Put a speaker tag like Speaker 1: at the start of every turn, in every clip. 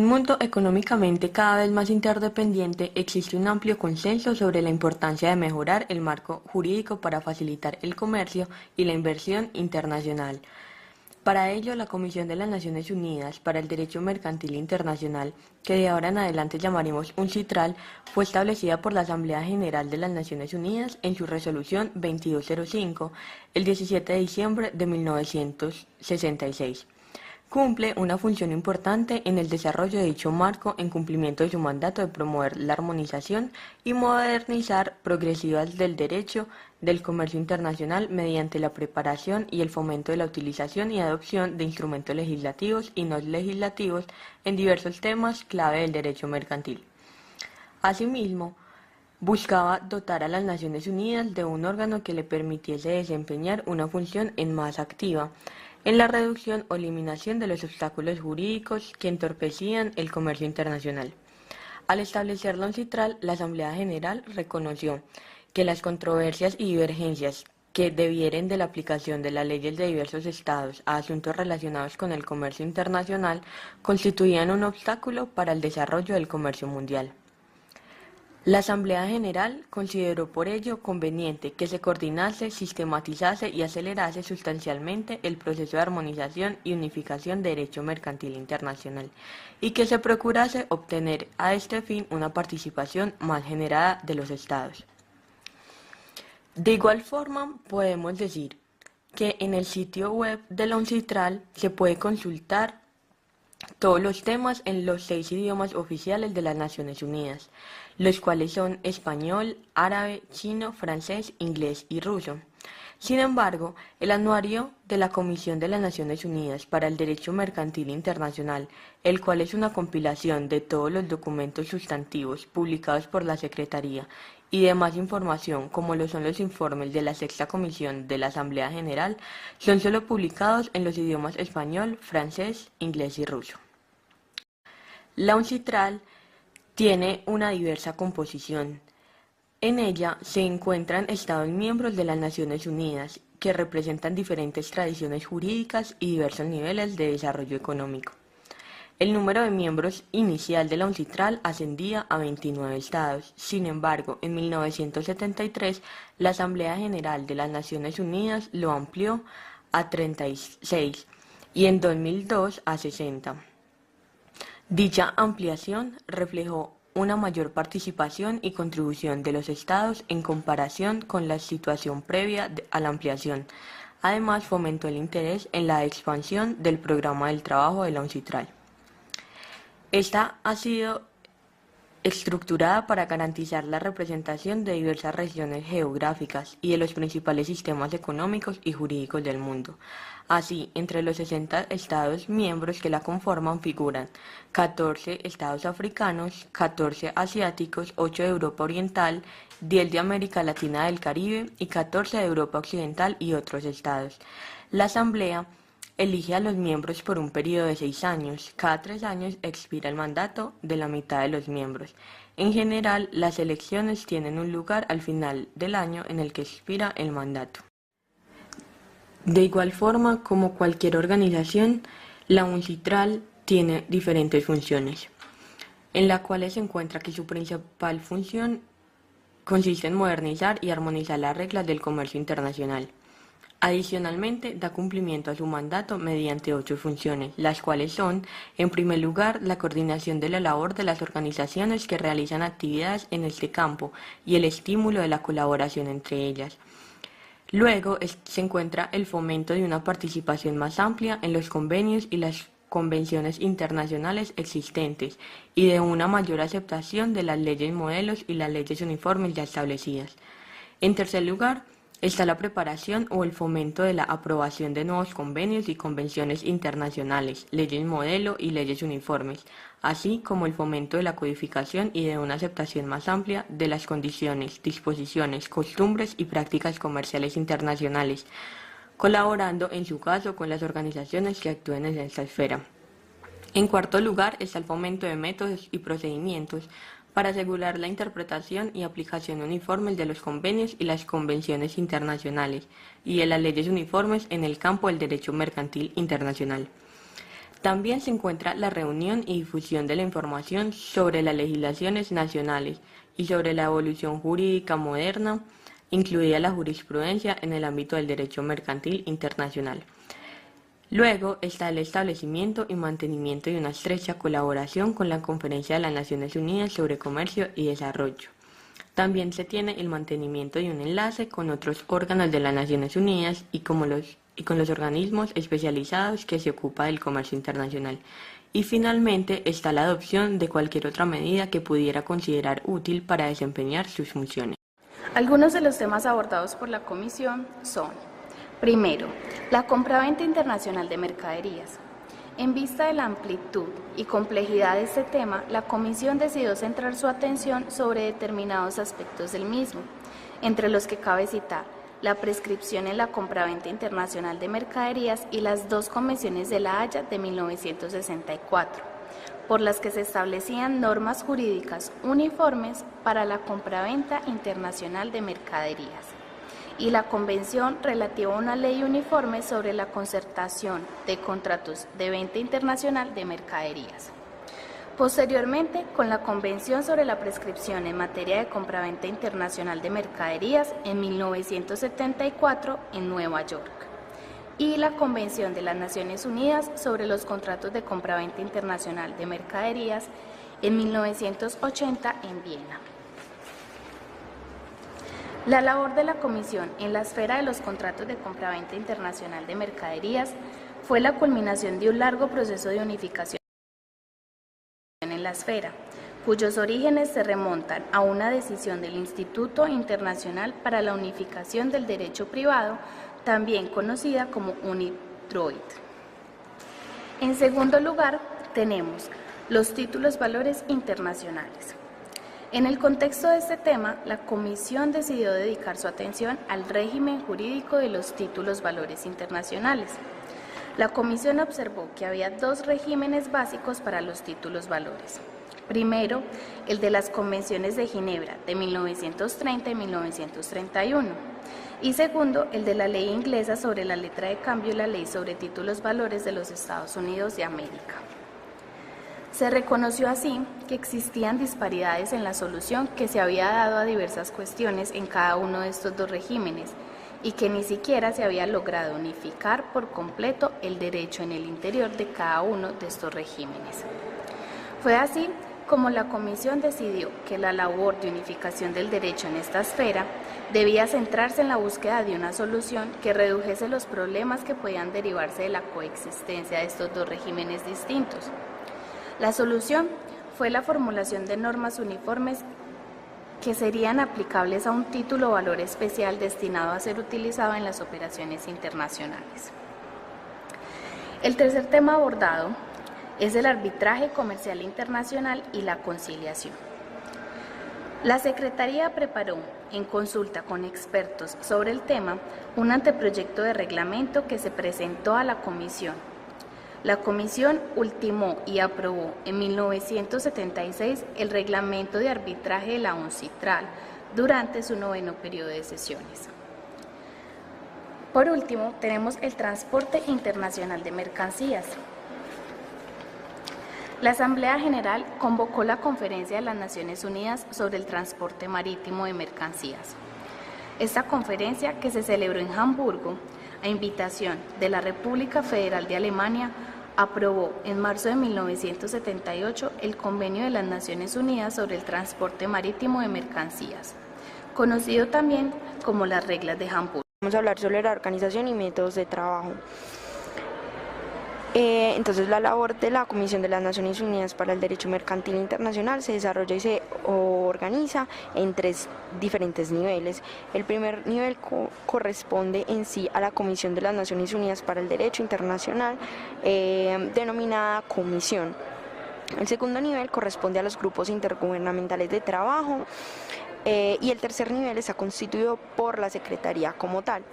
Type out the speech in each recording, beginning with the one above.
Speaker 1: En un mundo económicamente cada vez más interdependiente, existe un amplio consenso sobre la importancia de mejorar el marco jurídico para facilitar el comercio y la inversión internacional. Para ello, la Comisión de las Naciones Unidas para el Derecho Mercantil Internacional, que de ahora en adelante llamaremos UNCITRAL, fue establecida por la Asamblea General de las Naciones Unidas en su resolución 2205, el 17 de diciembre de 1966. Cumple una función importante en el desarrollo de dicho marco en cumplimiento de su mandato de promover la armonización y modernizar progresivas del derecho del comercio internacional mediante la preparación y el fomento de la utilización y adopción de instrumentos legislativos y no legislativos en diversos temas clave del derecho mercantil. Asimismo, buscaba dotar a las Naciones Unidas de un órgano que le permitiese desempeñar una función más activa en la reducción o eliminación de los obstáculos jurídicos que entorpecían el comercio internacional. Al establecer la UNCITRAL, la Asamblea General reconoció que las controversias y divergencias que devieren de la aplicación de las leyes de diversos estados a asuntos relacionados con el comercio internacional constituían un obstáculo para el desarrollo del comercio mundial. La Asamblea General consideró por ello conveniente que se coordinase, sistematizase y acelerase sustancialmente el proceso de armonización y unificación de derecho mercantil internacional y que se procurase obtener a este fin una participación más generada de los Estados. De igual forma, podemos decir que en el sitio web de la UNCITRAL se puede consultar todos los temas en los 6 idiomas oficiales de las Naciones Unidas, los cuales son español, árabe, chino, francés, inglés y ruso. Sin embargo, el anuario de la Comisión de las Naciones Unidas para el Derecho Mercantil Internacional, el cual es una compilación de todos los documentos sustantivos publicados por la Secretaría y demás información, como lo son los informes de la Sexta Comisión de la Asamblea General, son solo publicados en los idiomas español, francés, inglés y ruso. La UNCITRAL tiene una diversa composición. En ella se encuentran Estados miembros de las Naciones Unidas, que representan diferentes tradiciones jurídicas y diversos niveles de desarrollo económico. El número de miembros inicial de la UNCITRAL ascendía a 29 estados. Sin embargo, en 1973, la Asamblea General de las Naciones Unidas lo amplió a 36 y en 2002 a 60. Dicha ampliación reflejó una mayor participación y contribución de los estados en comparación con la situación previa a la ampliación. Además, fomentó el interés en la expansión del programa del trabajo de la UNCITRAL. Esta ha sido estructurada para garantizar la representación de diversas regiones geográficas y de los principales sistemas económicos y jurídicos del mundo. Así, entre los 60 estados miembros que la conforman figuran 14 estados africanos, 14 asiáticos, 8 de Europa Oriental, 10 de América Latina del Caribe y 14 de Europa Occidental y otros estados. La Asamblea elige a los miembros por un periodo de 6 años. Cada 3 años expira el mandato de la mitad de los miembros. En general, las elecciones tienen un lugar al final del año en el que expira el mandato. De igual forma, como cualquier organización, la UNCITRAL tiene diferentes funciones, en la cual se encuentra que su principal función consiste en modernizar y armonizar las reglas del comercio internacional. Adicionalmente, da cumplimiento a su mandato mediante 8 funciones, las cuales son, en primer lugar, la coordinación de la labor de las organizaciones que realizan actividades en este campo y el estímulo de la colaboración entre ellas. Luego se encuentra el fomento de una participación más amplia en los convenios y las convenciones internacionales existentes y de una mayor aceptación de las leyes modelos y las leyes uniformes ya establecidas. En tercer lugar, está la preparación o el fomento de la aprobación de nuevos convenios y convenciones internacionales, leyes modelo y leyes uniformes, así como el fomento de la codificación y de una aceptación más amplia de las condiciones, disposiciones, costumbres y prácticas comerciales internacionales, colaborando en su caso con las organizaciones que actúen en esta esfera. En cuarto lugar está el fomento de métodos y procedimientos para asegurar la interpretación y aplicación uniformes de los convenios y las convenciones internacionales y de las leyes uniformes en el campo del derecho mercantil internacional. También se encuentra la reunión y difusión de la información sobre las legislaciones nacionales y sobre la evolución jurídica moderna, incluida la jurisprudencia en el ámbito del derecho mercantil internacional. Luego está el establecimiento y mantenimiento de una estrecha colaboración con la Conferencia de las Naciones Unidas sobre Comercio y Desarrollo. También se tiene el mantenimiento de un enlace con otros órganos de las Naciones Unidas y con los organismos especializados que se ocupan del comercio internacional. Y finalmente está la adopción de cualquier otra medida que pudiera considerar útil para desempeñar sus funciones.
Speaker 2: Algunos de los temas abordados por la Comisión son: primero, la compraventa internacional de mercaderías. En vista de la amplitud y complejidad de este tema, la Comisión decidió centrar su atención sobre determinados aspectos del mismo, entre los que cabe citar la prescripción en la compraventa internacional de mercaderías y las dos convenciones de La Haya de 1964, por las que se establecían normas jurídicas uniformes para la compraventa internacional de mercaderías, y la Convención relativa a una ley uniforme sobre la concertación de contratos de venta internacional de mercaderías. Posteriormente, con la Convención sobre la prescripción en materia de compraventa internacional de mercaderías en 1974 en Nueva York, y la Convención de las Naciones Unidas sobre los contratos de compraventa internacional de mercaderías en 1980 en Viena. La labor de la Comisión en la esfera de los contratos de compraventa internacional de mercaderías fue la culminación de un largo proceso de unificación en la esfera, cuyos orígenes se remontan a una decisión del Instituto Internacional para la Unificación del Derecho Privado, también conocida como UNIDROIT. En segundo lugar, tenemos los títulos valores internacionales. En el contexto de este tema, la Comisión decidió dedicar su atención al régimen jurídico de los títulos valores internacionales. La Comisión observó que había dos regímenes básicos para los títulos valores. Primero, el de las Convenciones de Ginebra de 1930 y 1931. Y segundo, el de la ley inglesa sobre la letra de cambio y la ley sobre títulos valores de los Estados Unidos de América. Se reconoció así que existían disparidades en la solución que se había dado a diversas cuestiones en cada uno de estos dos regímenes y que ni siquiera se había logrado unificar por completo el derecho en el interior de cada uno de estos regímenes. Fue así como la Comisión decidió que la labor de unificación del derecho en esta esfera debía centrarse en la búsqueda de una solución que redujese los problemas que podían derivarse de la coexistencia de estos dos regímenes distintos. La solución fue la formulación de normas uniformes que serían aplicables a un título o valor especial destinado a ser utilizado en las operaciones internacionales. El tercer tema abordado es el arbitraje comercial internacional y la conciliación. La Secretaría preparó, en consulta con expertos sobre el tema, un anteproyecto de reglamento que se presentó a la Comisión. La Comisión ultimó y aprobó en 1976 el reglamento de arbitraje de la UNCITRAL durante su 9º periodo de sesiones. Por último, tenemos el transporte internacional de mercancías. La Asamblea General convocó la Conferencia de las Naciones Unidas sobre el transporte marítimo de mercancías. Esta conferencia, que se celebró en Hamburgo, a invitación de la República Federal de Alemania, aprobó en marzo de 1978 el Convenio de las Naciones Unidas sobre el transporte marítimo de mercancías, conocido también como las Reglas de Hamburgo.
Speaker 3: Vamos a hablar sobre la organización y métodos de trabajo. Entonces, la labor de la Comisión de las Naciones Unidas para el Derecho Mercantil Internacional se desarrolla y se organiza en 3 diferentes niveles. El primer nivel corresponde en sí a la Comisión de las Naciones Unidas para el Derecho Internacional, denominada Comisión. El segundo nivel corresponde a los grupos intergubernamentales de trabajo y el tercer nivel está constituido por la Secretaría como tal.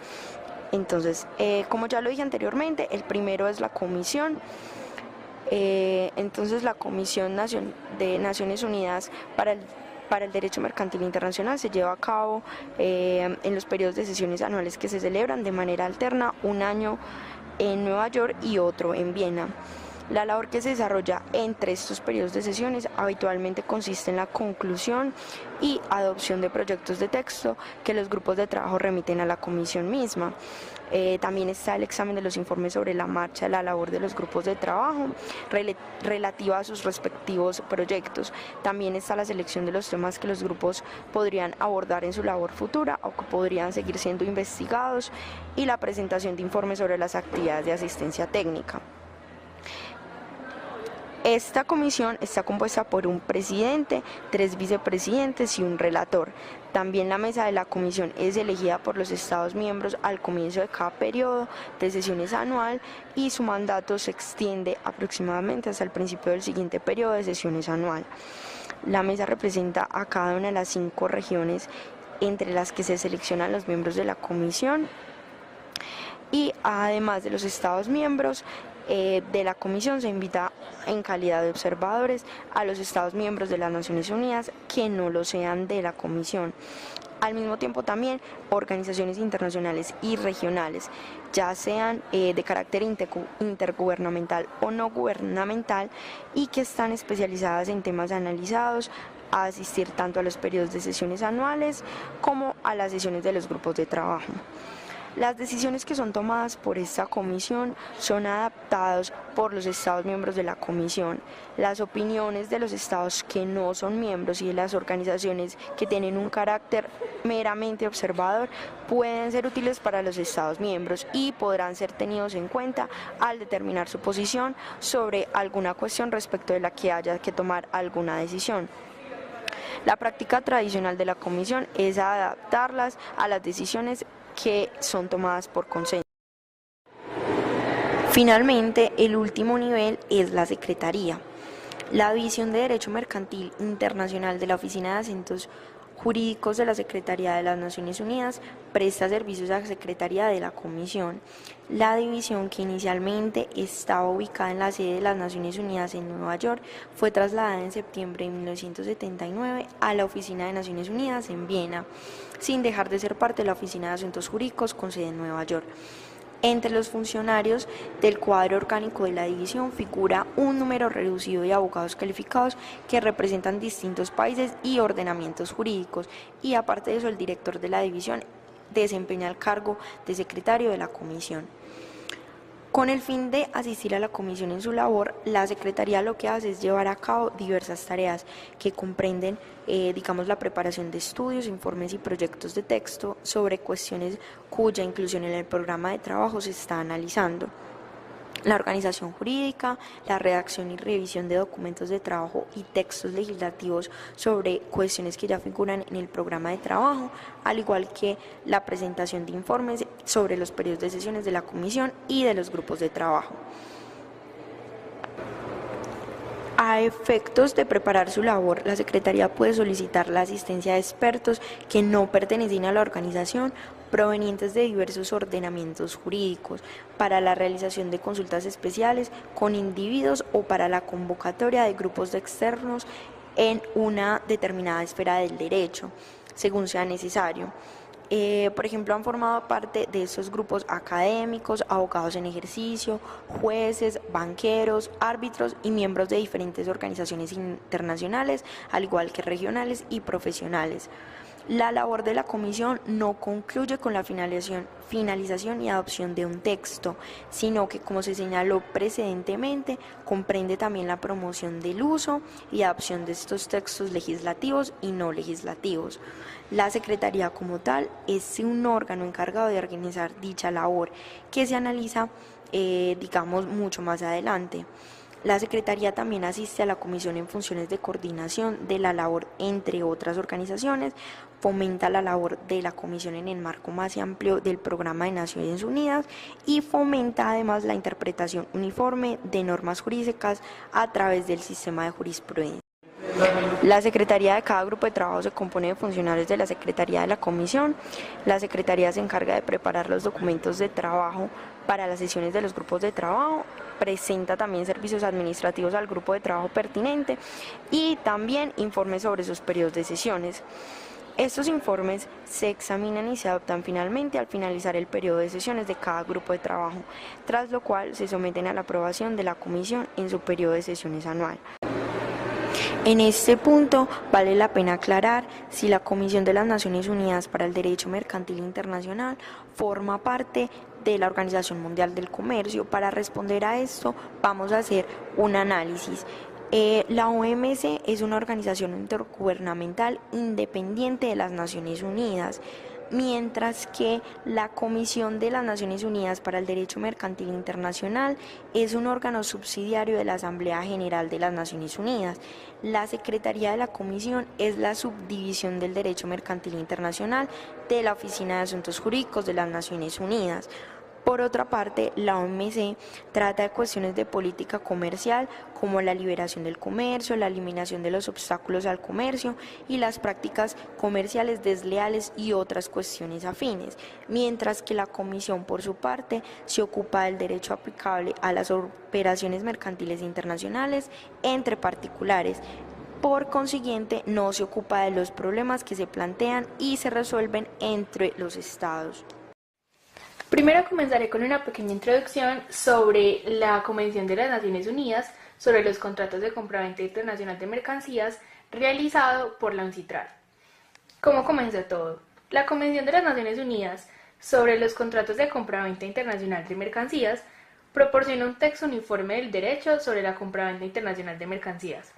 Speaker 3: Entonces, como ya lo dije anteriormente, el primero es la Comisión. Entonces, la Comisión de Naciones Unidas para el Derecho Mercantil Internacional se lleva a cabo en los periodos de sesiones anuales que se celebran de manera alterna, un año en Nueva York y otro en Viena. La labor que se desarrolla entre estos periodos de sesiones habitualmente consiste en la conclusión y adopción de proyectos de texto que los grupos de trabajo remiten a la comisión misma. También está el examen de los informes sobre la marcha de la labor de los grupos de trabajo relativa a sus respectivos proyectos. También está la selección de los temas que los grupos podrían abordar en su labor futura o que podrían seguir siendo investigados, y la presentación de informes sobre las actividades de asistencia técnica. Esta comisión está compuesta por un presidente, 3 vicepresidentes y un relator. También la mesa de la comisión es elegida por los Estados miembros al comienzo de cada periodo de sesiones anual, y su mandato se extiende aproximadamente hasta el principio del siguiente periodo de sesiones anual. La mesa representa a cada una de las 5 regiones entre las que se seleccionan los miembros de la comisión, y además de los Estados miembros de la comisión se invita en calidad de observadores a los Estados miembros de las Naciones Unidas que no lo sean de la comisión. Al mismo tiempo también organizaciones internacionales y regionales, ya sean de carácter intergubernamental o no gubernamental, y que están especializadas en temas analizados, a asistir tanto a los periodos de sesiones anuales como a las sesiones de los grupos de trabajo. Las decisiones que son tomadas por esta comisión son adaptadas por los Estados miembros de la comisión. Las opiniones de los Estados que no son miembros y de las organizaciones que tienen un carácter meramente observador pueden ser útiles para los Estados miembros y podrán ser tenidos en cuenta al determinar su posición sobre alguna cuestión respecto de la que haya que tomar alguna decisión. La práctica tradicional de la comisión es adaptarlas a las decisiones que son tomadas por consenso. Finalmente, el último nivel es la Secretaría. La División de Derecho Mercantil Internacional de la Oficina de Asuntos Jurídicos de la Secretaría de las Naciones Unidas presta servicios a la Secretaría de la Comisión. La división, que inicialmente estaba ubicada en la sede de las Naciones Unidas en Nueva York, fue trasladada en septiembre de 1979 a la Oficina de Naciones Unidas en Viena, sin dejar de ser parte de la Oficina de Asuntos Jurídicos con sede en Nueva York. Entre los funcionarios del cuadro orgánico de la división figura un número reducido de abogados calificados que representan distintos países y ordenamientos jurídicos, y aparte de eso el director de la división desempeña el cargo de secretario de la comisión. Con el fin de asistir a la comisión en su labor, la Secretaría lo que hace es llevar a cabo diversas tareas que comprenden, la preparación de estudios, informes y proyectos de texto sobre cuestiones cuya inclusión en el programa de trabajo se está analizando. La organización jurídica, la redacción y revisión de documentos de trabajo y textos legislativos sobre cuestiones que ya figuran en el programa de trabajo, al igual que la presentación de informes sobre los periodos de sesiones de la comisión y de los grupos de trabajo. A efectos de preparar su labor, la Secretaría puede solicitar la asistencia de expertos que no pertenecen a la organización, provenientes de diversos ordenamientos jurídicos, para la realización de consultas especiales con individuos o para la convocatoria de grupos de externos en una determinada esfera del derecho, según sea necesario. Por ejemplo, han formado parte de estos grupos académicos, abogados en ejercicio, jueces, banqueros, árbitros y miembros de diferentes organizaciones internacionales, al igual que regionales y profesionales. La labor de la comisión no concluye con la finalización y adopción de un texto, sino que, como se señaló precedentemente, comprende también la promoción del uso y adopción de estos textos legislativos y no legislativos. La Secretaría como tal es un órgano encargado de organizar dicha labor, que se analiza, mucho más adelante. La Secretaría también asiste a la Comisión en funciones de coordinación de la labor entre otras organizaciones, fomenta la labor de la Comisión en el marco más amplio del Programa de Naciones Unidas y fomenta además la interpretación uniforme de normas jurídicas a través del sistema de jurisprudencia. La Secretaría de cada grupo de trabajo se compone de funcionarios de la Secretaría de la Comisión. La Secretaría se encarga de preparar los documentos de trabajo para las sesiones de los grupos de trabajo, presenta también servicios administrativos al grupo de trabajo pertinente y también informes sobre sus periodos de sesiones. Estos informes se examinan y se adoptan finalmente al finalizar el periodo de sesiones de cada grupo de trabajo, tras lo cual se someten a la aprobación de la Comisión en su periodo de sesiones anual. En este punto vale la pena aclarar si la Comisión de las Naciones Unidas para el Derecho Mercantil Internacional forma parte de la Organización Mundial del Comercio. Para responder a esto vamos a hacer un análisis. La OMC es una organización intergubernamental independiente de las Naciones Unidas, mientras que la Comisión de las Naciones Unidas para el Derecho Mercantil Internacional es un órgano subsidiario de la Asamblea General de las Naciones Unidas. La Secretaría de la Comisión es la subdivisión del Derecho Mercantil Internacional de la Oficina de Asuntos Jurídicos de las Naciones Unidas. Por otra parte, la OMC trata de cuestiones de política comercial como la liberación del comercio, la eliminación de los obstáculos al comercio y las prácticas comerciales desleales y otras cuestiones afines, mientras que la Comisión, por su parte, se ocupa del derecho aplicable a las operaciones mercantiles internacionales entre particulares. Por consiguiente, no se ocupa de los problemas que se plantean y se resuelven entre los estados.
Speaker 2: Primero comenzaré con una pequeña introducción sobre la Convención de las Naciones Unidas sobre los contratos de compraventa internacional de mercancías realizado por la UNCITRAL. ¿Cómo comenzó todo? La Convención de las Naciones Unidas sobre los contratos de compraventa internacional de mercancías proporciona un texto uniforme del derecho sobre la compraventa internacional de mercancías.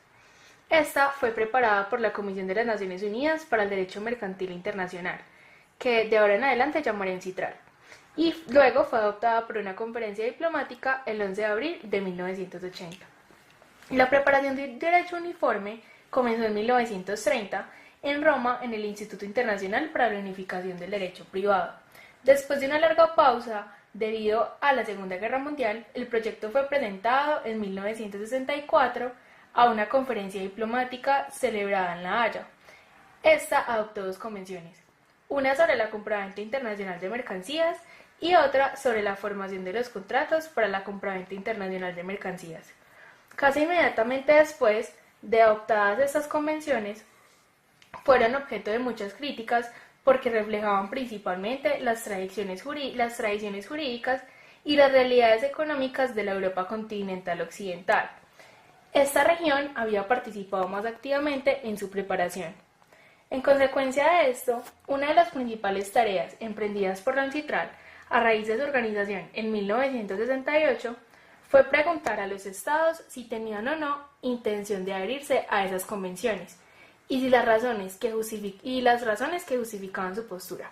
Speaker 2: Esta fue preparada por la Comisión de las Naciones Unidas para el Derecho Mercantil Internacional, que de ahora en adelante llamaré UNCITRAL, y luego fue adoptada por una conferencia diplomática el 11 de abril de 1980. La preparación de derecho uniforme comenzó en 1930 en Roma en el Instituto Internacional para la Unificación del Derecho Privado. Después de una larga pausa, debido a la Segunda Guerra Mundial, el proyecto fue presentado en 1964 a una conferencia diplomática celebrada en La Haya. Esta adoptó dos convenciones, una sobre la compraventa internacional de mercancías y otra sobre la formación de los contratos para la compraventa internacional de mercancías. Casi inmediatamente después de adoptadas estas convenciones, fueron objeto de muchas críticas porque reflejaban principalmente las tradiciones jurídicas y las realidades económicas de la Europa continental occidental. Esta región había participado más activamente en su preparación. En consecuencia de esto, una de las principales tareas emprendidas por la UNCITRAL a raíz de su organización en 1968 fue preguntar a los estados si tenían o no intención de adherirse a esas convenciones y si las razones que justificaban su postura.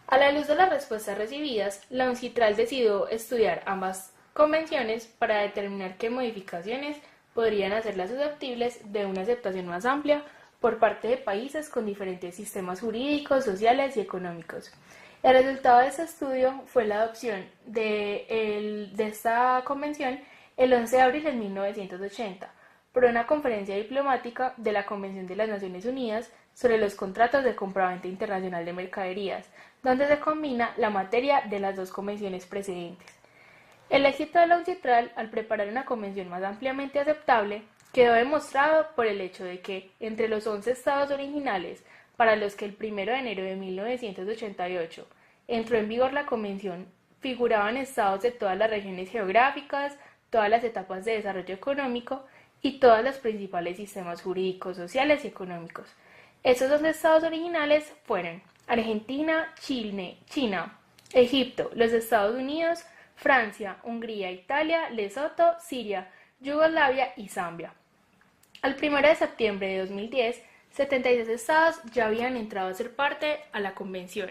Speaker 2: A la luz de las respuestas recibidas, la UNCITRAL decidió estudiar ambas convenciones para determinar qué modificaciones podrían hacerlas susceptibles de una aceptación más amplia por parte de países con diferentes sistemas jurídicos, sociales y económicos. El resultado de este estudio fue la adopción de esta convención el 11 de abril de 1980 por una conferencia diplomática de la Convención de las Naciones Unidas sobre los contratos de compraventa internacional de mercaderías, donde se combina la materia de las dos convenciones precedentes. El éxito de la UNCITRAL al preparar una convención más ampliamente aceptable quedó demostrado por el hecho de que, entre los 11 estados originales para los que el 1 de enero de 1988 entró en vigor la convención, figuraban estados de todas las regiones geográficas, todas las etapas de desarrollo económico y todos los principales sistemas jurídicos, sociales y económicos. Estos 11 estados originales fueron Argentina, China, Egipto, los Estados Unidos, Francia, Hungría, Italia, Lesoto, Siria, Yugoslavia y Zambia. Al 1 de septiembre de 2010, 76 estados ya habían entrado a ser parte a la convención.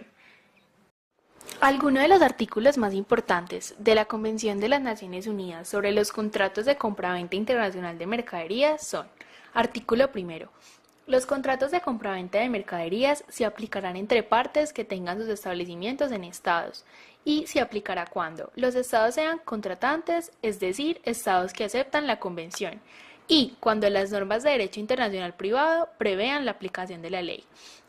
Speaker 2: Algunos de los artículos más importantes de la Convención de las Naciones Unidas sobre los contratos de compraventa internacional de mercaderías son: artículo primero. Los contratos de compraventa de mercaderías se aplicarán entre partes que tengan sus establecimientos en estados y se aplicará cuando los estados sean contratantes, es decir, estados que aceptan la convención, y cuando las normas de derecho internacional privado prevean la aplicación de la ley.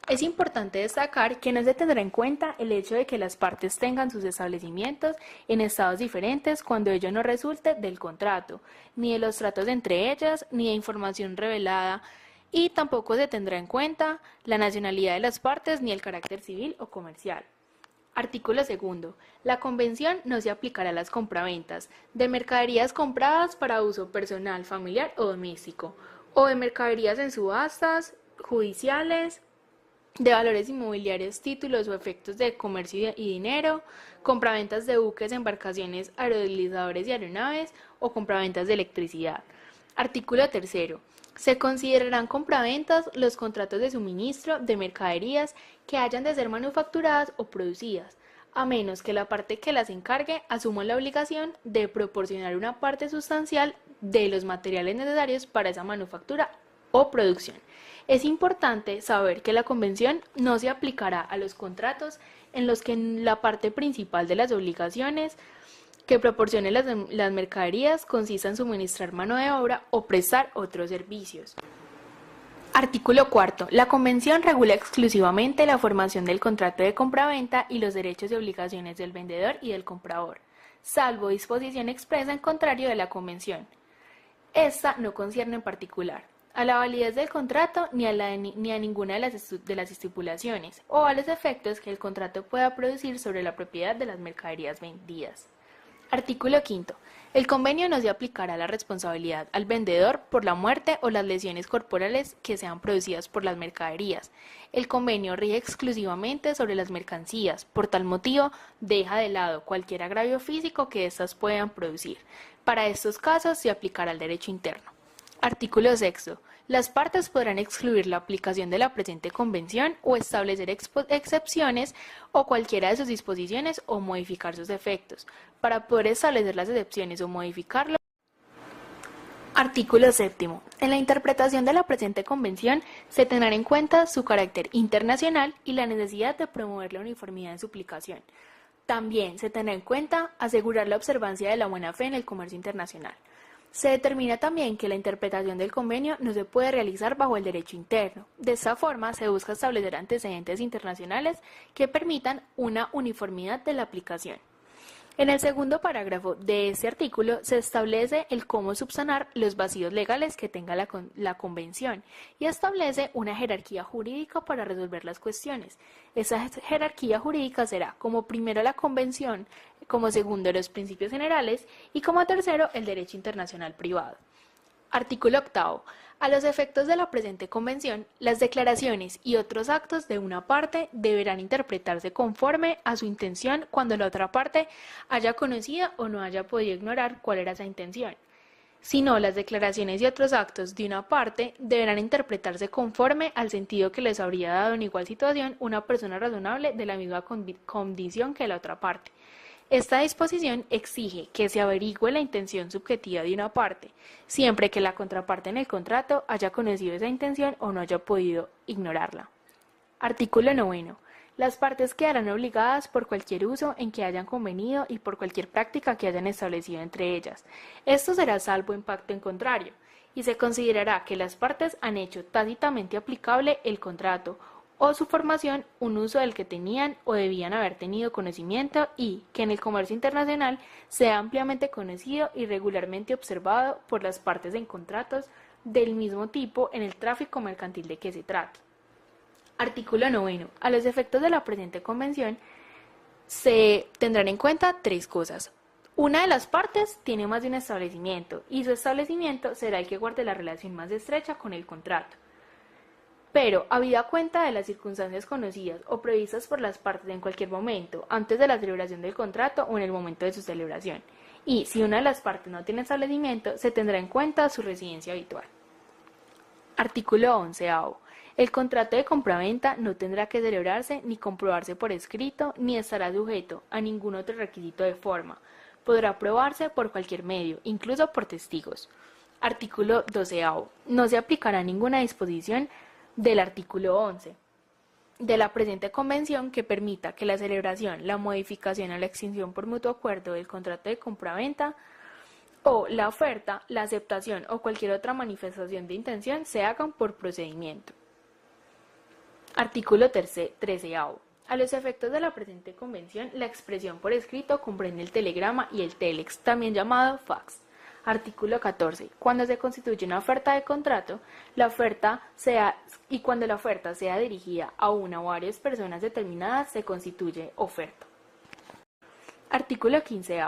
Speaker 2: Es importante destacar que no se tendrá en cuenta el hecho de que las partes tengan sus establecimientos en estados diferentes cuando ello no resulte del contrato, ni de los tratos entre ellas, ni de información revelada y tampoco se tendrá en cuenta la nacionalidad de las partes ni el carácter civil o comercial. Artículo 2. La convención no se aplicará a las compraventas de mercaderías compradas para uso personal, familiar o doméstico, o de mercaderías en subastas judiciales, de valores inmobiliarios, títulos o efectos de comercio y dinero, compraventas de buques, embarcaciones, aerodeslizadores y aeronaves o compraventas de electricidad. Artículo 3. Se considerarán compraventas los contratos de suministro de mercaderías que hayan de ser manufacturadas o producidas, a menos que la parte que las encargue asuma la obligación de proporcionar una parte sustancial de los materiales necesarios para esa manufactura o producción. Es importante saber que la Convención no se aplicará a los contratos en los que la parte principal de las obligaciones que proporcione las mercaderías consista en suministrar mano de obra o prestar otros servicios. Artículo 4. La Convención regula exclusivamente la formación del contrato de compraventa y los derechos y obligaciones del vendedor y del comprador, salvo disposición expresa en contrario de la Convención. Esta no concierne en particular a la validez del contrato ni a ninguna de las estipulaciones o a los efectos que el contrato pueda producir sobre la propiedad de las mercaderías vendidas. Artículo 5. El convenio no se aplicará la responsabilidad al vendedor por la muerte o las lesiones corporales que sean producidas por las mercaderías. El convenio rige exclusivamente sobre las mercancías, por tal motivo deja de lado cualquier agravio físico que éstas puedan producir. Para estos casos se aplicará el derecho interno. Artículo 6. Las partes podrán excluir la aplicación de la presente convención o establecer excepciones o cualquiera de sus disposiciones o modificar sus efectos. Para poder establecer las excepciones o modificarlo. Artículo 7. En la interpretación de la presente convención se tendrán en cuenta su carácter internacional y la necesidad de promover la uniformidad en su aplicación. También se tendrá en cuenta asegurar la observancia de la buena fe en el comercio internacional. Se determina también que la interpretación del convenio no se puede realizar bajo el derecho interno. De esta forma, se busca establecer antecedentes internacionales que permitan una uniformidad de la aplicación. En el segundo parágrafo de este artículo se establece el cómo subsanar los vacíos legales que tenga la Convención y establece una jerarquía jurídica para resolver las cuestiones. Esa jerarquía jurídica será como primero la Convención, como segundo los principios generales y como tercero el derecho internacional privado. Artículo 8. A los efectos de la presente convención, las declaraciones y otros actos de una parte deberán interpretarse conforme a su intención cuando la otra parte haya conocido o no haya podido ignorar cuál era esa intención. Si no, las declaraciones y otros actos de una parte deberán interpretarse conforme al sentido que les habría dado en igual situación una persona razonable de la misma condición que la otra parte. Esta disposición exige que se averigüe la intención subjetiva de una parte, siempre que la contraparte en el contrato haya conocido esa intención o no haya podido ignorarla. Artículo 9. Las partes quedarán obligadas por cualquier uso en que hayan convenido y por cualquier práctica que hayan establecido entre ellas. Esto será salvo en pacto en contrario, y se considerará que las partes han hecho tácitamente aplicable el contrato o su formación un uso del que tenían o debían haber tenido conocimiento y que en el comercio internacional sea ampliamente conocido y regularmente observado por las partes en contratos del mismo tipo en el tráfico mercantil de que se trate. Artículo 9. A los efectos de la presente convención se tendrán en cuenta tres cosas. Una de las partes tiene más de un establecimiento y su establecimiento será el que guarde la relación más estrecha con el contrato. Pero, habida cuenta de las circunstancias conocidas o previstas por las partes en cualquier momento, antes de la celebración del contrato o en el momento de su celebración, y si una de las partes no tiene establecimiento, se tendrá en cuenta su residencia habitual. Artículo 11. El contrato de compraventa no tendrá que celebrarse ni comprobarse por escrito, ni estará sujeto a ningún otro requisito de forma. Podrá probarse por cualquier medio, incluso por testigos. Artículo 12. No se aplicará ninguna disposición del artículo 11 de la presente convención que permita que la celebración, la modificación o la extinción por mutuo acuerdo del contrato de compraventa o la oferta, la aceptación o cualquier otra manifestación de intención se hagan por procedimiento. Artículo 13. A los efectos de la presente convención, la expresión por escrito comprende el telegrama y el telex, también llamado fax. Artículo 14. Cuando se constituye una oferta de contrato, cuando la oferta sea dirigida a una o varias personas determinadas, se constituye oferta. Artículo 15.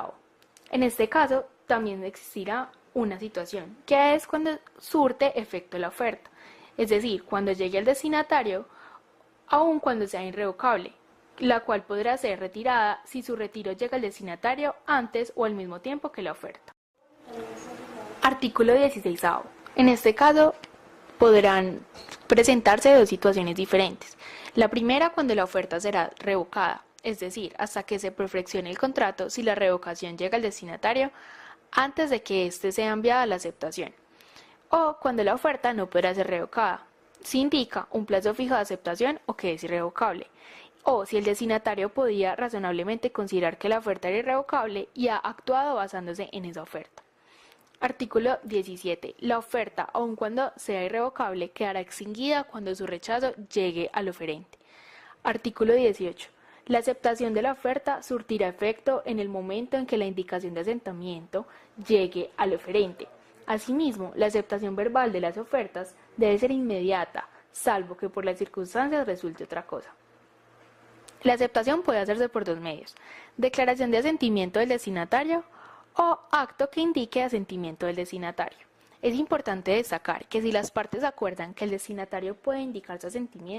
Speaker 2: En este caso, también existirá una situación, que es cuando surte efecto la oferta, es decir, cuando llegue al destinatario, aun cuando sea irrevocable, la cual podrá ser retirada si su retiro llega al destinatario antes o al mismo tiempo que la oferta. Artículo 16. En este caso, podrán presentarse dos situaciones diferentes. La primera, cuando la oferta será revocada, es decir, hasta que se perfeccione el contrato si la revocación llega al destinatario antes de que éste sea enviado a la aceptación, o cuando la oferta no podrá ser revocada, si indica un plazo fijo de aceptación o que es irrevocable, o si el destinatario podía razonablemente considerar que la oferta era irrevocable y ha actuado basándose en esa oferta. Artículo 17. La oferta, aun cuando sea irrevocable, quedará extinguida cuando su rechazo llegue al oferente. Artículo 18. La aceptación de la oferta surtirá efecto en el momento en que la indicación de asentamiento llegue al oferente. Asimismo, la aceptación verbal de las ofertas debe ser inmediata, salvo que por las circunstancias resulte otra cosa. La aceptación puede hacerse por dos medios: declaración de asentimiento del destinatario o acto que indique asentimiento del destinatario. Es importante destacar que si las partes acuerdan que el destinatario puede indicar su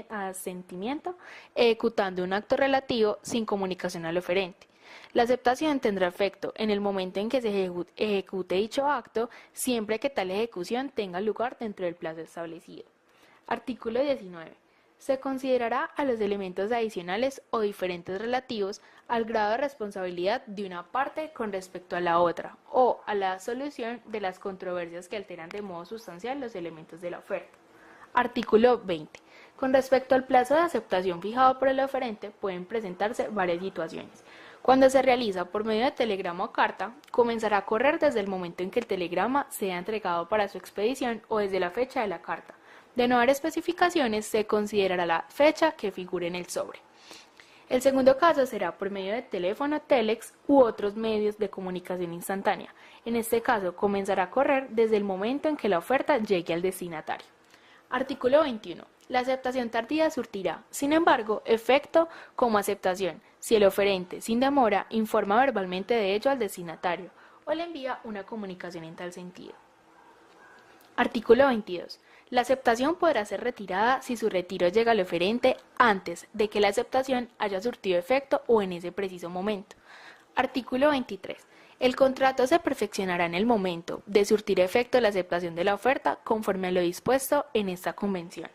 Speaker 2: asentimiento ejecutando un acto relativo sin comunicación al oferente, la aceptación tendrá efecto en el momento en que se ejecute dicho acto, siempre que tal ejecución tenga lugar dentro del plazo establecido. Artículo 19. Se considerará a los elementos adicionales o diferentes relativos al grado de responsabilidad de una parte con respecto a la otra o a la solución de las controversias que alteran de modo sustancial los elementos de la oferta. Artículo 20. Con respecto al plazo de aceptación fijado por el oferente, pueden presentarse varias situaciones. Cuando se realiza por medio de telegrama o carta, comenzará a correr desde el momento en que el telegrama sea entregado para su expedición o desde la fecha de la carta. De no haber especificaciones, se considerará la fecha que figure en el sobre. El segundo caso será por medio de teléfono, telex u otros medios de comunicación instantánea. En este caso, comenzará a correr desde el momento en que la oferta llegue al destinatario. Artículo 21. La aceptación tardía surtirá, sin embargo, efecto como aceptación si el oferente, sin demora, informa verbalmente de ello al destinatario o le envía una comunicación en tal sentido. Artículo 22. La aceptación podrá ser retirada si su retiro llega al oferente antes de que la aceptación haya surtido efecto o en ese preciso momento. Artículo 23. El contrato se perfeccionará en el momento de surtir efecto la aceptación de la oferta conforme a lo dispuesto en esta convención.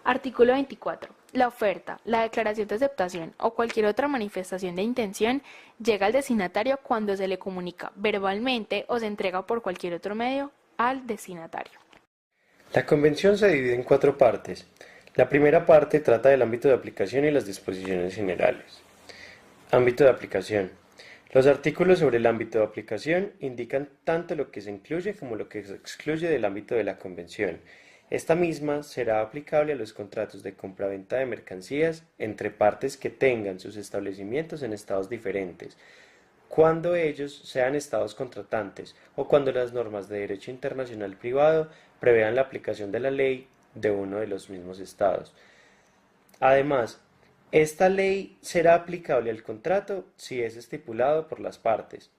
Speaker 2: Artículo 24. La oferta, la declaración de aceptación o cualquier otra manifestación de intención llega al destinatario cuando se le comunica verbalmente o se entrega por cualquier otro medio al destinatario.
Speaker 4: La Convención se divide en 4 partes. La primera parte trata del ámbito de aplicación y las disposiciones generales. Ámbito de aplicación. Los artículos sobre el ámbito de aplicación indican tanto lo que se incluye como lo que se excluye del ámbito de la Convención. Esta misma será aplicable a los contratos de compraventa de mercancías entre partes que tengan sus establecimientos en estados diferentes, cuando ellos sean estados contratantes o cuando las normas de derecho internacional privado prevean la aplicación de la ley de uno de los mismos estados. Además, esta ley será aplicable al contrato si es estipulado por las partes.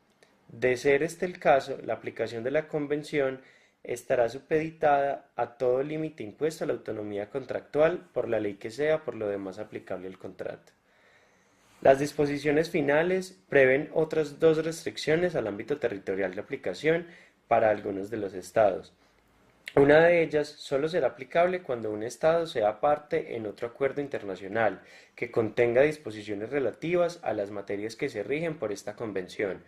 Speaker 4: De ser este el caso, la aplicación de la Convención estará supeditada a todo límite impuesto a la autonomía contractual por la ley que sea por lo demás aplicable al contrato. Las disposiciones finales prevén otras 2 restricciones al ámbito territorial de aplicación para algunos de los estados. Una de ellas solo será aplicable cuando un estado sea parte en otro acuerdo internacional que contenga disposiciones relativas a las materias que se rigen por esta convención.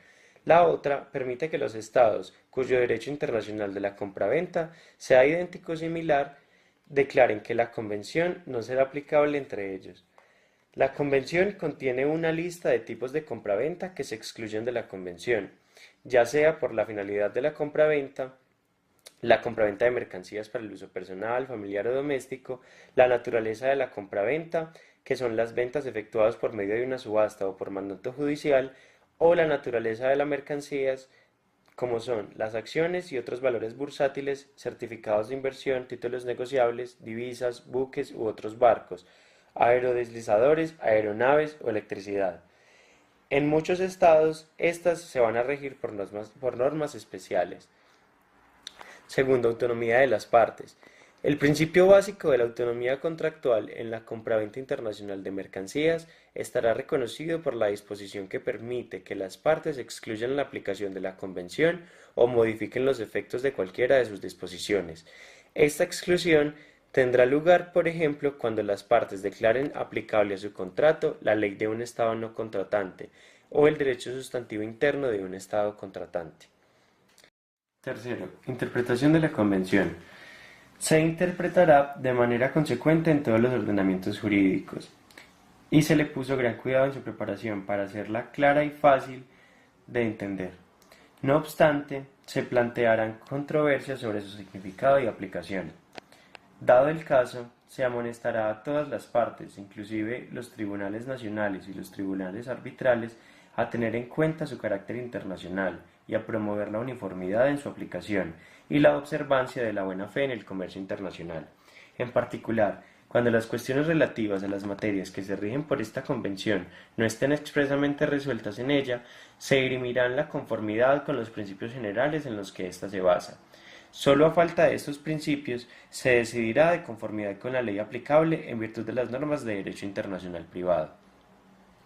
Speaker 4: La otra permite que los estados, cuyo derecho internacional de la compraventa sea idéntico o similar, declaren que la convención no será aplicable entre ellos. La convención contiene una lista de tipos de compraventa que se excluyen de la convención, ya sea por la finalidad de la compraventa de mercancías para el uso personal, familiar o doméstico, la naturaleza de la compraventa, que son las ventas efectuadas por medio de una subasta o por mandato judicial, o la naturaleza de las mercancías, como son las acciones y otros valores bursátiles, certificados de inversión, títulos negociables, divisas, buques u otros barcos, aerodeslizadores, aeronaves o electricidad. En muchos estados, estas se van a regir por normas especiales. Segundo, autonomía de las partes. El principio básico de la autonomía contractual en la compraventa internacional de mercancías estará reconocido por la disposición que permite que las partes excluyan la aplicación de la convención o modifiquen los efectos de cualquiera de sus disposiciones. Esta exclusión tendrá lugar, por ejemplo, cuando las partes declaren aplicable a su contrato la ley de un estado no contratante o el derecho sustantivo interno de un estado contratante. Tercero, interpretación de la convención. Se interpretará de manera consecuente en todos los ordenamientos jurídicos y se le puso gran cuidado en su preparación para hacerla clara y fácil de entender. No obstante, se plantearán controversias sobre su significado y aplicación. Dado el caso, se amonestará a todas las partes, inclusive los tribunales nacionales y los tribunales arbitrales, a tener en cuenta su carácter internacional y a promover la uniformidad en su aplicación y la observancia de la buena fe en el comercio internacional. En particular, cuando las cuestiones relativas a las materias que se rigen por esta convención no estén expresamente resueltas en ella, se dirimirán la conformidad con los principios generales en los que ésta se basa. Solo a falta de estos principios se decidirá de conformidad con la ley aplicable en virtud de las normas de derecho internacional privado.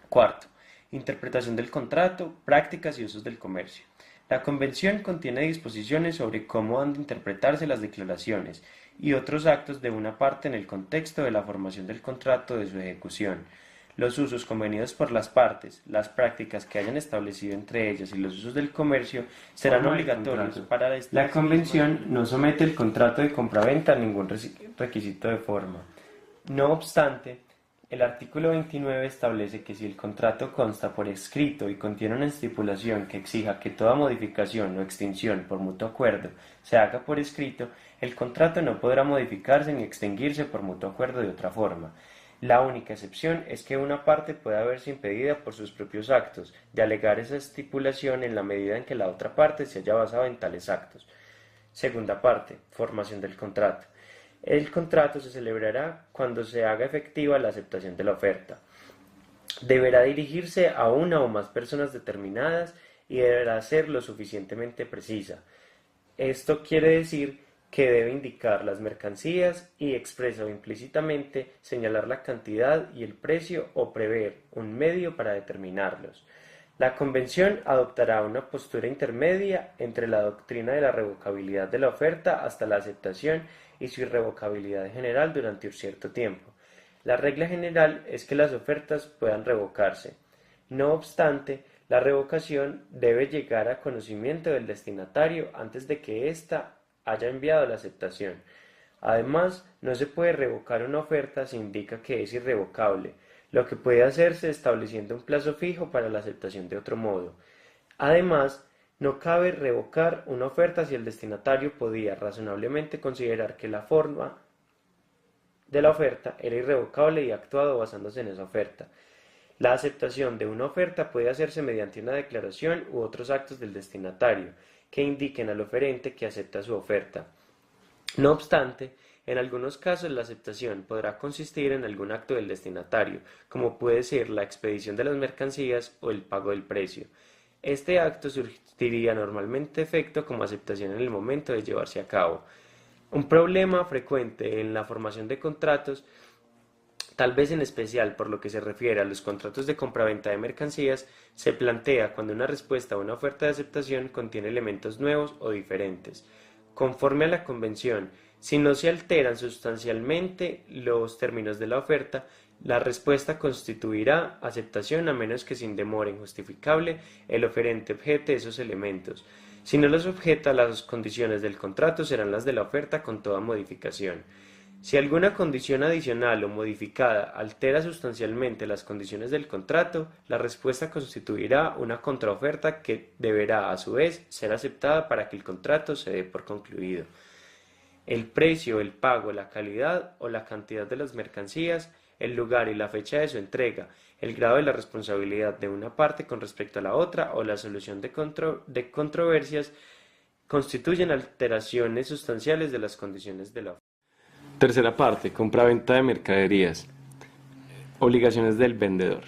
Speaker 4: Cuarto, interpretación del contrato, prácticas y usos del comercio. La Convención contiene disposiciones sobre cómo han de interpretarse las declaraciones y otros actos de una parte en el contexto de la formación del contrato de su ejecución, los usos convenidos por las partes, las prácticas que hayan establecido entre ellas y los usos del comercio serán obligatorios para la Convención no somete el contrato de compraventa a ningún requisito de forma. No obstante, el artículo 29 establece que si el contrato consta por escrito y contiene una estipulación que exija que toda modificación o extinción por mutuo acuerdo se haga por escrito, el contrato no podrá modificarse ni extinguirse por mutuo acuerdo de otra forma. La única excepción es que una parte pueda verse impedida por sus propios actos de alegar esa estipulación en la medida en que la otra parte se haya basado en tales actos. Segunda parte, formación del contrato. El contrato se celebrará cuando se haga efectiva la aceptación de la oferta. Deberá dirigirse a una o más personas determinadas y deberá ser lo suficientemente precisa. Esto quiere decir que debe indicar las mercancías y expresa o implícitamente señalar la cantidad y el precio o prever un medio para determinarlos. La Convención adoptará una postura intermedia entre la doctrina de la revocabilidad de la oferta hasta la aceptación y su irrevocabilidad general durante un cierto tiempo. La regla general es que las ofertas puedan revocarse. No obstante, la revocación debe llegar a conocimiento del destinatario antes de que ésta haya enviado la aceptación. Además, no se puede revocar una oferta si indica que es irrevocable, lo que puede hacerse estableciendo un plazo fijo para la aceptación de otro modo. Además, no cabe revocar una oferta si el destinatario podía razonablemente considerar que la forma de la oferta era irrevocable y ha actuado basándose en esa oferta. La aceptación de una oferta puede hacerse mediante una declaración u otros actos del destinatario que indiquen al oferente que acepta su oferta. No obstante, en algunos casos la aceptación podrá consistir en algún acto del destinatario, como puede ser la expedición de las mercancías o el pago del precio. Este acto surtiría normalmente efecto como aceptación en el momento de llevarse a cabo. Un problema frecuente en la formación de contratos, tal vez en especial por lo que se refiere a los contratos de compraventa de mercancías, se plantea cuando una respuesta a una oferta de aceptación contiene elementos nuevos o diferentes. Conforme a la Convención, si no se alteran sustancialmente los términos de la oferta, la respuesta constituirá aceptación a menos que sin demora injustificable el oferente objete esos elementos. Si no los objeta, las condiciones del contrato serán las de la oferta con toda modificación. Si alguna condición adicional o modificada altera sustancialmente las condiciones del contrato, la respuesta constituirá una contraoferta que deberá, a su vez, ser aceptada para que el contrato se dé por concluido. El precio, el pago, la calidad o la cantidad de las mercancías el lugar y la fecha de su entrega, el grado de la responsabilidad de una parte con respecto a la otra o la solución de controversias constituyen alteraciones sustanciales de las condiciones de la oferta. Tercera parte, compraventa de mercaderías. Obligaciones del vendedor.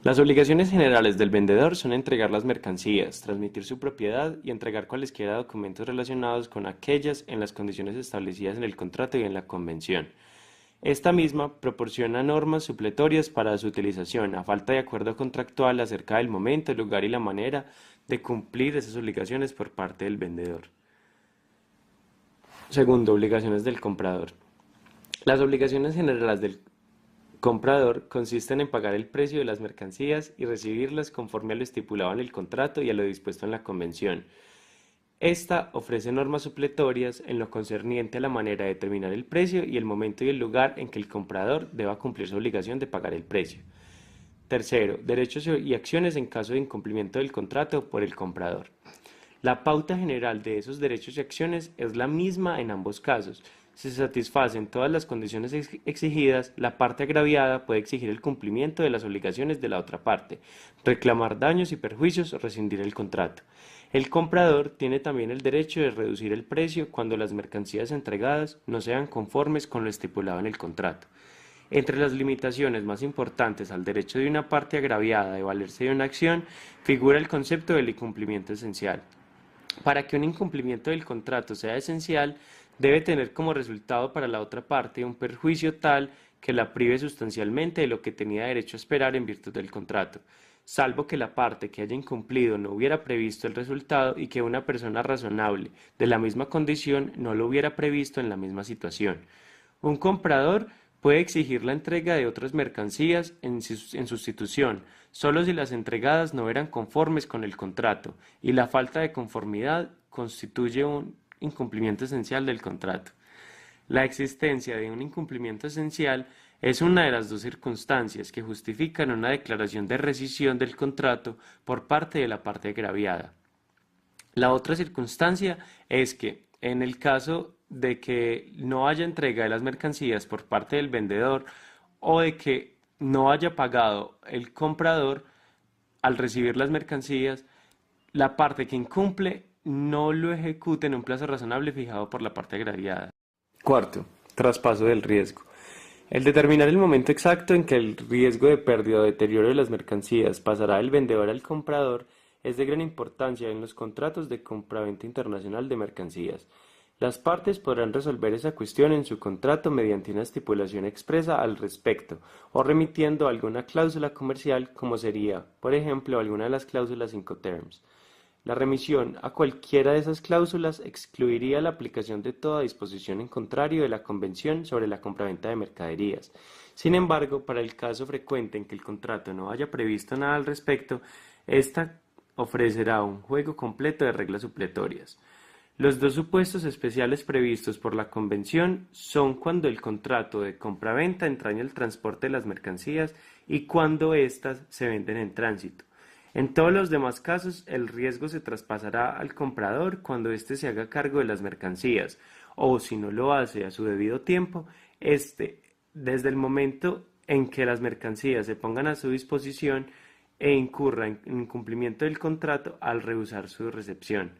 Speaker 4: Las obligaciones generales del vendedor son entregar las mercancías, transmitir su propiedad y entregar cualesquiera documentos relacionados con aquellas en las condiciones establecidas en el contrato y en la convención. Esta misma proporciona normas supletorias para su utilización, a falta de acuerdo contractual acerca del momento, el lugar y la manera de cumplir esas obligaciones por parte del vendedor. Segundo, obligaciones del comprador. Las obligaciones generales del comprador consisten en pagar el precio de las mercancías y recibirlas conforme a lo estipulado en el contrato y a lo dispuesto en la convención. Esta ofrece normas supletorias en lo concerniente a la manera de determinar el precio y el momento y el lugar en que el comprador deba cumplir su obligación de pagar el precio. Tercero, derechos y acciones en caso de incumplimiento del contrato por el comprador. La pauta general de esos derechos y acciones es la misma en ambos casos. Si se satisfacen todas las condiciones exigidas, la parte agraviada puede exigir el cumplimiento de las obligaciones de la otra parte, reclamar daños y perjuicios o rescindir el contrato. El comprador tiene también el derecho de reducir el precio cuando las mercancías entregadas no sean conformes con lo estipulado en el contrato. Entre las limitaciones más importantes al derecho de una parte agraviada de valerse de una acción figura el concepto del incumplimiento esencial. Para que un incumplimiento del contrato sea esencial, debe tener como resultado para la otra parte un perjuicio tal que la prive sustancialmente de lo que tenía derecho a esperar en virtud del contrato, salvo que la parte que haya incumplido no hubiera previsto el resultado y que una persona razonable de la misma condición no lo hubiera previsto en la misma situación. Un comprador puede exigir la entrega de otras mercancías en sustitución, solo si las entregadas no eran conformes con el contrato y la falta de conformidad constituye un incumplimiento esencial del contrato. La existencia de un incumplimiento esencial es una de las dos circunstancias que justifican una declaración de rescisión del contrato por parte de la parte agraviada. La otra circunstancia es que, en el caso de que no haya entrega de las mercancías por parte del vendedor o de que no haya pagado el comprador al recibir las mercancías, la parte que incumple no lo ejecute en un plazo razonable fijado por la parte agraviada. Cuarto, traspaso del riesgo. El determinar el momento exacto en que el riesgo de pérdida o deterioro de las mercancías pasará del vendedor al comprador es de gran importancia en los contratos de compraventa internacional de mercancías. Las partes podrán resolver esa cuestión en su contrato mediante una estipulación expresa al respecto o remitiendo alguna cláusula comercial como sería, por ejemplo, alguna de las cláusulas Incoterms. La remisión a cualquiera de esas cláusulas excluiría la aplicación de toda disposición en contrario de la Convención sobre la compraventa de mercaderías. Sin embargo, para el caso frecuente en que el contrato no haya previsto nada al respecto, ésta ofrecerá un juego completo de reglas supletorias. Los dos supuestos especiales previstos por la Convención son cuando el contrato de compraventa entraña el transporte de las mercancías y cuando éstas se venden en tránsito. En todos los demás casos, el riesgo se traspasará al comprador cuando éste se haga cargo de las mercancías, o si no lo hace a su debido tiempo, desde el momento en que las mercancías se pongan a su disposición e incurra en incumplimiento del contrato al rehusar su recepción.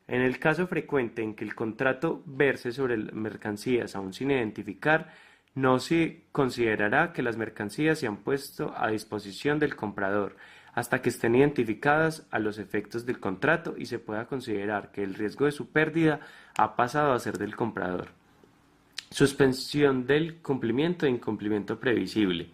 Speaker 4: En el caso frecuente en que el contrato verse sobre mercancías aún sin identificar, no se considerará que las mercancías se han puesto a disposición del comprador hasta que estén identificadas a los efectos del contrato y se pueda considerar que el riesgo de su pérdida ha pasado a ser del comprador. Suspensión del cumplimiento e incumplimiento previsible.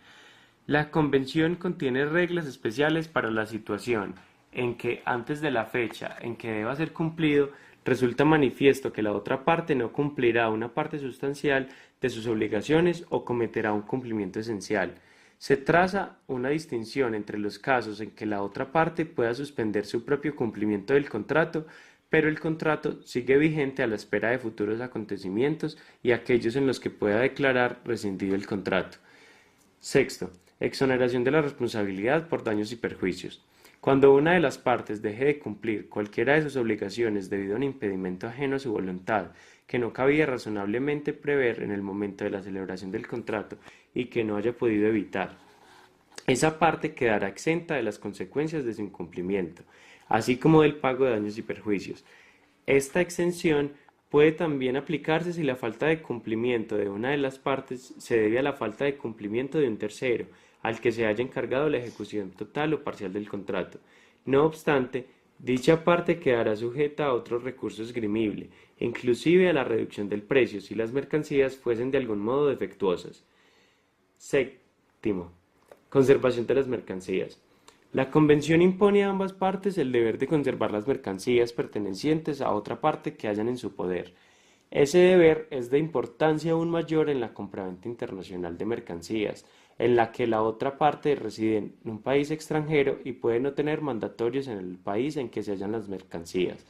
Speaker 4: La Convención contiene reglas especiales para la situación en que antes de la fecha en que deba ser cumplido resulta manifiesto que la otra parte no cumplirá una parte sustancial de sus obligaciones o cometerá un cumplimiento esencial. Se traza una distinción entre los casos en que la otra parte pueda suspender su propio cumplimiento del contrato, pero el contrato sigue vigente a la espera de futuros acontecimientos y aquellos en los que pueda declarar rescindido el contrato. Sexto, exoneración de la responsabilidad por daños y perjuicios. Cuando una de las partes deje de cumplir cualquiera de sus obligaciones debido a un impedimento ajeno a su voluntad, que no cabía razonablemente prever en el momento de la celebración del contrato y que no haya podido evitar. Esa parte quedará exenta de las consecuencias de su incumplimiento, así como del pago de daños y perjuicios. Esta exención puede también aplicarse si la falta de cumplimiento de una de las partes se debe a la falta de cumplimiento de un tercero, al que se haya encargado la ejecución total o parcial del contrato. No obstante, dicha parte quedará sujeta a otros recursos esgrimible, inclusive a la reducción del precio si las mercancías fuesen de algún modo defectuosas. Séptimo, conservación de las mercancías. La Convención impone a ambas partes el deber de conservar las mercancías pertenecientes a otra parte que hayan en su poder. Ese deber es de importancia aún mayor en la compraventa internacional de mercancías, en la que la otra parte reside en un país extranjero y puede no tener mandatorios en el país en que se hallan las mercancías.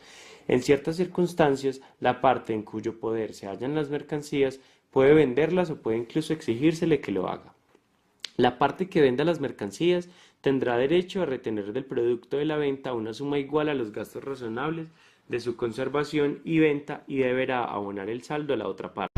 Speaker 4: En ciertas circunstancias, la parte en cuyo poder se hallan las mercancías puede venderlas o puede incluso exigírsele que lo haga. La parte que venda las mercancías tendrá derecho a retener del producto de la venta una suma igual a los gastos razonables de su conservación y venta y deberá abonar el saldo a la otra parte.